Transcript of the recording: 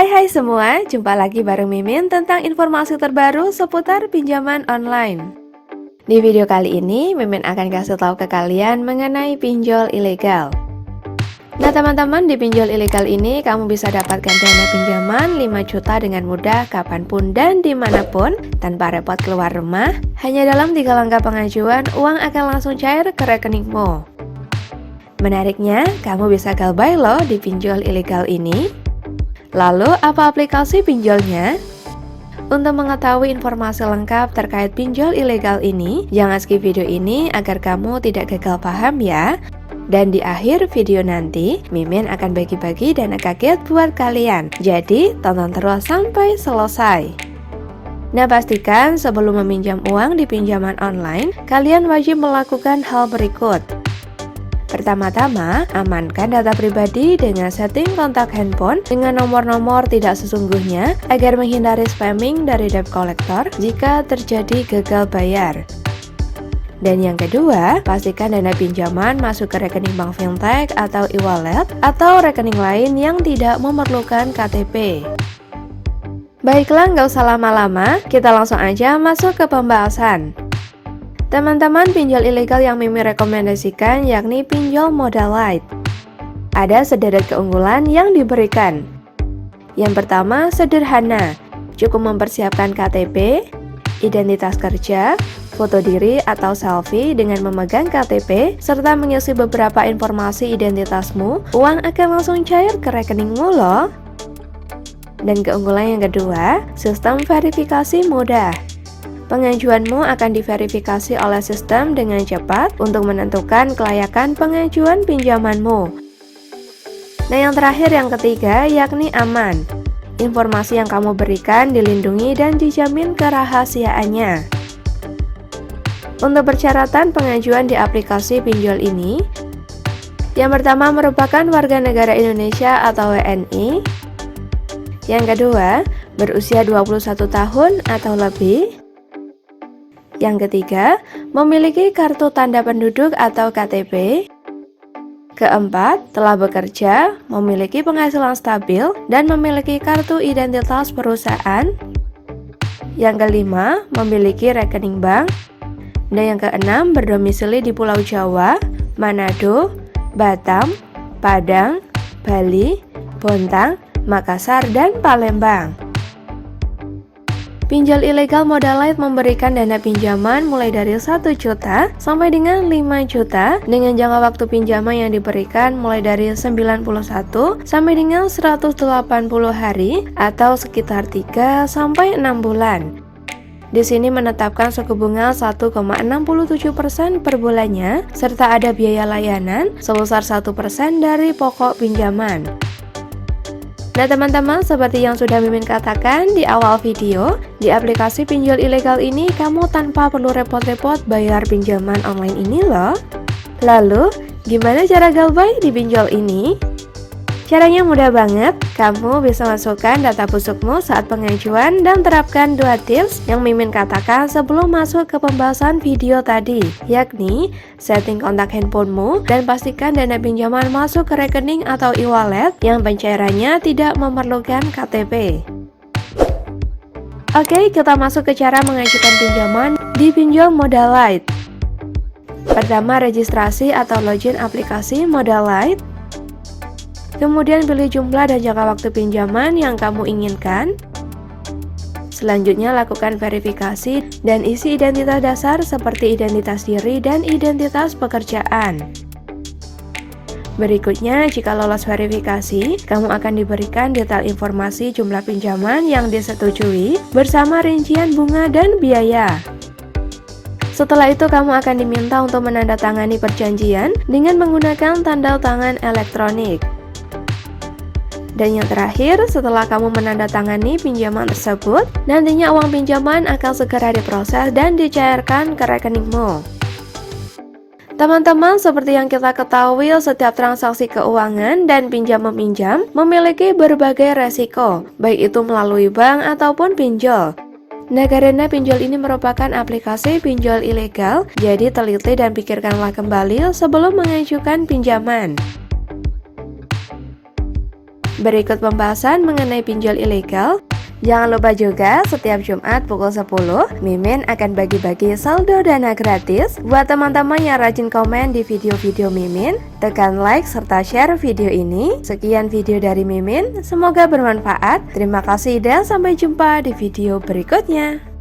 Hai semua, jumpa lagi bareng Mimin tentang informasi terbaru seputar pinjaman online. Di video kali ini, Mimin akan kasih tahu ke kalian mengenai pinjol ilegal. Nah teman-teman, di pinjol ilegal ini kamu bisa dapatkan dana pinjaman 5 juta dengan mudah kapanpun dan dimanapun tanpa repot keluar rumah. Hanya dalam 3 langkah pengajuan, uang akan langsung cair ke rekeningmu. Menariknya, kamu bisa galbay loh di pinjol ilegal ini. Lalu, apa aplikasi pinjolnya? Untuk mengetahui informasi lengkap terkait pinjol ilegal ini, jangan skip video ini agar kamu tidak gagal paham ya. Dan di akhir video nanti, Mimin akan bagi-bagi dana kaget buat kalian. Jadi, tonton terus sampai selesai. Nah, pastikan sebelum meminjam uang di pinjaman online, kalian wajib melakukan hal berikut. Pertama-tama, amankan data pribadi dengan setting kontak handphone dengan nomor-nomor tidak sesungguhnya agar menghindari spamming dari debt collector jika terjadi gagal bayar. Dan yang kedua, pastikan dana pinjaman masuk ke rekening bank fintech atau e-wallet atau rekening lain yang tidak memerlukan KTP. Baiklah, nggak usah lama-lama, kita langsung aja masuk ke pembahasan. Teman-teman, pinjol ilegal yang Mimin rekomendasikan yakni pinjol modal light. Ada sederet keunggulan yang diberikan. Yang pertama, sederhana. Cukup mempersiapkan KTP, identitas kerja, foto diri atau selfie dengan memegang KTP, serta mengisi beberapa informasi identitasmu, uang akan langsung cair ke rekeningmu loh. Dan keunggulan yang kedua, sistem verifikasi mudah. Pengajuanmu akan diverifikasi oleh sistem dengan cepat untuk menentukan kelayakan pengajuan pinjamanmu. Nah, yang terakhir yang ketiga yakni aman. Informasi yang kamu berikan dilindungi dan dijamin kerahasiaannya. Untuk persyaratan pengajuan di aplikasi pinjol ini, yang pertama merupakan warga negara Indonesia atau WNI. Yang kedua, berusia 21 tahun atau lebih. Yang ketiga, memiliki kartu tanda penduduk atau KTP. Keempat, telah bekerja, memiliki penghasilan stabil, dan memiliki kartu identitas perusahaan. Yang kelima, memiliki rekening bank. Dan yang keenam, berdomisili di Pulau Jawa, Manado, Batam, Padang, Bali, Bontang, Makassar, dan Palembang. Pinjol ilegal modal light memberikan dana pinjaman mulai dari 1 juta sampai dengan 5 juta dengan jangka waktu pinjaman yang diberikan mulai dari 91 sampai dengan 180 hari atau sekitar 3 sampai 6 bulan. Di sini menetapkan suku bunga 1,67% per bulannya serta ada biaya layanan sebesar 1% dari pokok pinjaman. Nah teman-teman, seperti yang sudah Mimin katakan di awal video, di aplikasi pinjol ilegal ini kamu tanpa perlu repot-repot bayar pinjaman online ini loh. Lalu, gimana cara galbay di pinjol ini? Caranya mudah banget, kamu bisa masukkan data busukmu saat pengajuan dan terapkan 2 tips yang Mimin katakan sebelum masuk ke pembahasan video tadi, yakni setting kontak handphonemu dan pastikan dana pinjaman masuk ke rekening atau e-wallet yang pencairannya tidak memerlukan KTP. Oke, kita masuk ke cara mengajukan pinjaman di pinjol modal light. Pertama, registrasi atau login aplikasi modal light. Kemudian pilih jumlah dan jangka waktu pinjaman yang kamu inginkan. Selanjutnya lakukan verifikasi dan isi identitas dasar seperti identitas diri dan identitas pekerjaan. Berikutnya, jika lolos verifikasi, kamu akan diberikan detail informasi jumlah pinjaman yang disetujui bersama rincian bunga dan biaya. Setelah itu, kamu akan diminta untuk menandatangani perjanjian dengan menggunakan tanda tangan elektronik. Dan yang terakhir, setelah kamu menandatangani pinjaman tersebut, nantinya uang pinjaman akan segera diproses dan dicairkan ke rekeningmu. Teman-teman, seperti yang kita ketahui, setiap transaksi keuangan dan pinjam-meminjam memiliki berbagai resiko, baik itu melalui bank ataupun pinjol. Nah, karena pinjol ini merupakan aplikasi pinjol ilegal, jadi teliti dan pikirkanlah kembali sebelum mengajukan pinjaman. Berikut pembahasan mengenai pinjol ilegal. Jangan lupa juga, setiap Jumat pukul 10, Mimin akan bagi-bagi saldo dana gratis buat teman-teman yang rajin komen di video-video Mimin. Tekan like serta share video ini. Sekian video dari Mimin, semoga bermanfaat. Terima kasih dan sampai jumpa di video berikutnya.